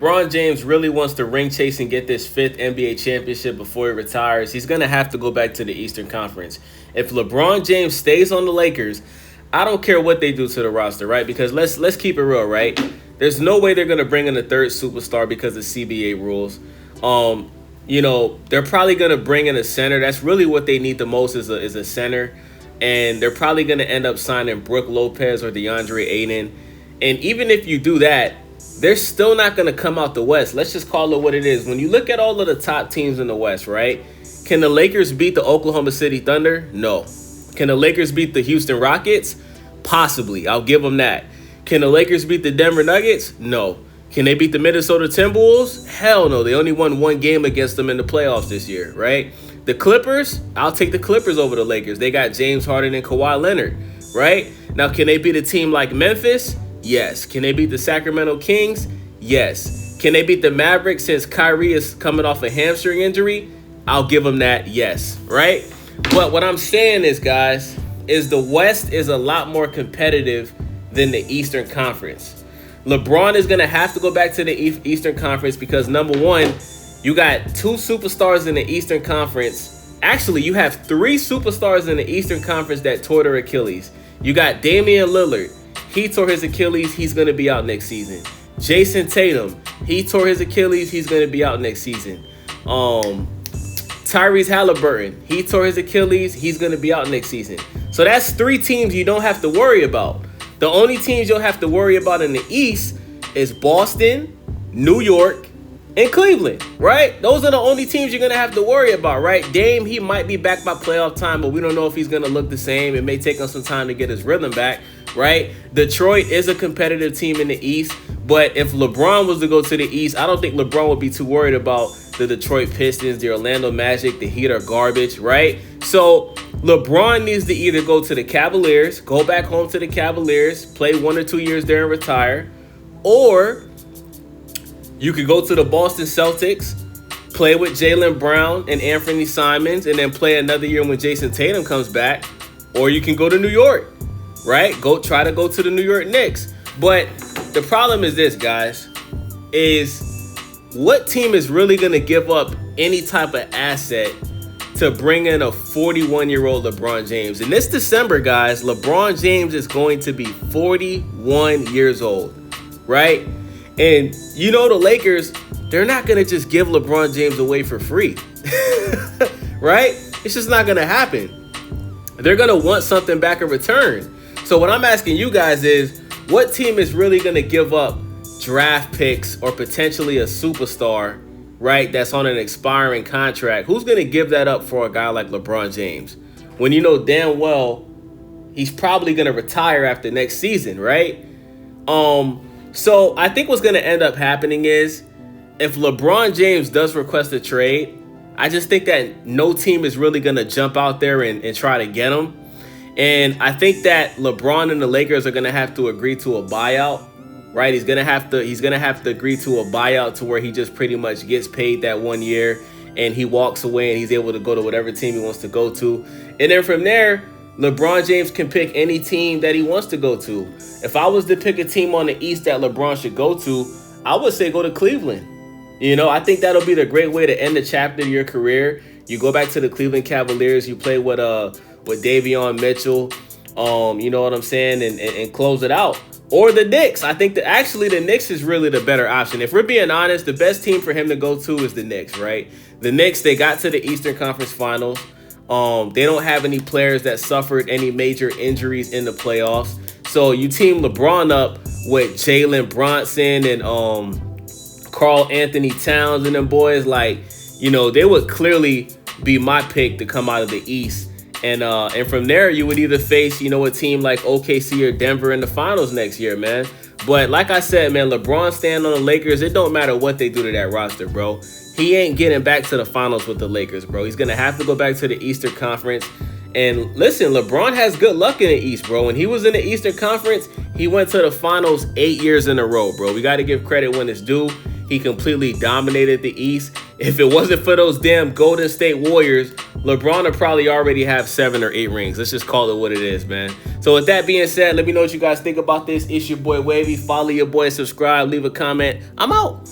LeBron James really wants to ring chase and get this fifth NBA championship before he retires, he's going to have to go back to the Eastern Conference. If LeBron James stays on the Lakers, I don't care what they do to the roster, right? Because let's keep it real, right? There's no way they're going to bring in a third superstar because of CBA rules. They're probably going to bring in a center. That's really what they need the most is a center. And they're probably going to end up signing Brook Lopez or DeAndre Ayton. And even if you do that, they're still not going to come out the West. Let's just call it what it is. When you look at all of the top teams in the West, right? Can the Lakers beat the Oklahoma City Thunder? No. Can the Lakers beat the Houston Rockets? Possibly. I'll give them that. Can the Lakers beat the Denver Nuggets? No. Can they beat the Minnesota Timberwolves? Hell no. They only won one game against them in the playoffs this year, right? The Clippers? I'll take the Clippers over the Lakers. They got James Harden and Kawhi Leonard, right? Now, can they beat a team like Memphis? Yes. Can they beat the Sacramento Kings? Yes. Can they beat the Mavericks since Kyrie is coming off a hamstring injury? I'll give them that, yes, right? But what I'm saying is, guys, is the West is a lot more competitive than the Eastern Conference. LeBron is going to have to go back to the Eastern Conference because, number one, you got two superstars in the Eastern Conference. Actually, you have three superstars in the Eastern Conference that tore their Achilles. You got Damian Lillard. He tore his Achilles. He's going to be out next season. Jason Tatum. He tore his Achilles. He's going to be out next season. Tyrese Halliburton. He tore his Achilles. He's going to be out next season. So that's three teams you don't have to worry about. The only teams you'll have to worry about in the East is Boston, New York, and Cleveland, right? Those are the only teams you're going to have to worry about, right? Dame, he might be back by playoff time, but we don't know if he's going to look the same. It may take him some time to get his rhythm back, right? Detroit is a competitive team in the East, but if LeBron was to go to the East, I don't think LeBron would be too worried about the Detroit Pistons, the Orlando Magic, the Heat are garbage, right? So LeBron needs to either go to the Cavaliers, go back home to the Cavaliers, play 1 or 2 years there and retire, or you could go to the Boston Celtics, play with Jaylen Brown and Anthony Simons, and then play another year when Jason Tatum comes back. Or you can go to New York, right? Try to go to the New York Knicks. But the problem is this, guys, is what team is really going to give up any type of asset to bring in a 41-year-old LeBron James? And this December, guys, LeBron James is going to be 41 years old, right? And you know the Lakers, they're not going to just give LeBron James away for free, right? It's just not going to happen. They're going to want something back in return. So what I'm asking you guys is, what team is really going to give up draft picks or potentially a superstar, right, that's on an expiring contract? Who's going to give that up for a guy like LeBron James when you know damn well he's probably going to retire after next season, right? So I think what's going to end up happening is if LeBron James does request a trade, I just think that no team is really going to jump out there and try to get him. And I think that LeBron and the Lakers are going to have to agree to a buyout, right? He's going to have to agree to a buyout to where he just pretty much gets paid that 1 year and he walks away and he's able to go to whatever team he wants to go to. And then from there, LeBron James can pick any team that he wants to go to. If I was to pick a team on the East that LeBron should go to, I would say go to Cleveland. You know, I think that'll be the great way to end the chapter of your career. You go back to the Cleveland Cavaliers, you play with Davion Mitchell, you know what I'm saying, and close it out. Or the Knicks. I think that actually the Knicks is really the better option. If we're being honest, the best team for him to go to is the Knicks, right? The Knicks, they got to the Eastern Conference Finals. They don't have any players that suffered any major injuries in the playoffs. So you team LeBron up with Jalen Brunson and Karl Anthony Towns and them boys, like, you know, they would clearly be my pick to come out of the East. And from there, you would either face, you know, a team like OKC or Denver in the finals next year, man. But like I said, man, LeBron staying on the Lakers, it don't matter what they do to that roster, bro. He ain't getting back to the finals with the Lakers, bro. He's going to have to go back to the Eastern Conference. And listen, LeBron has good luck in the East, bro. When he was in the Eastern Conference, he went to the finals 8 years in a row, bro. We got to give credit when it's due. He completely dominated the East. If it wasn't for those damn Golden State Warriors, LeBron would probably already have 7 or 8 rings. Let's just call it what it is, man. So with that being said, let me know what you guys think about this. It's your boy Wavy. Follow your boy, subscribe, leave a comment. I'm out.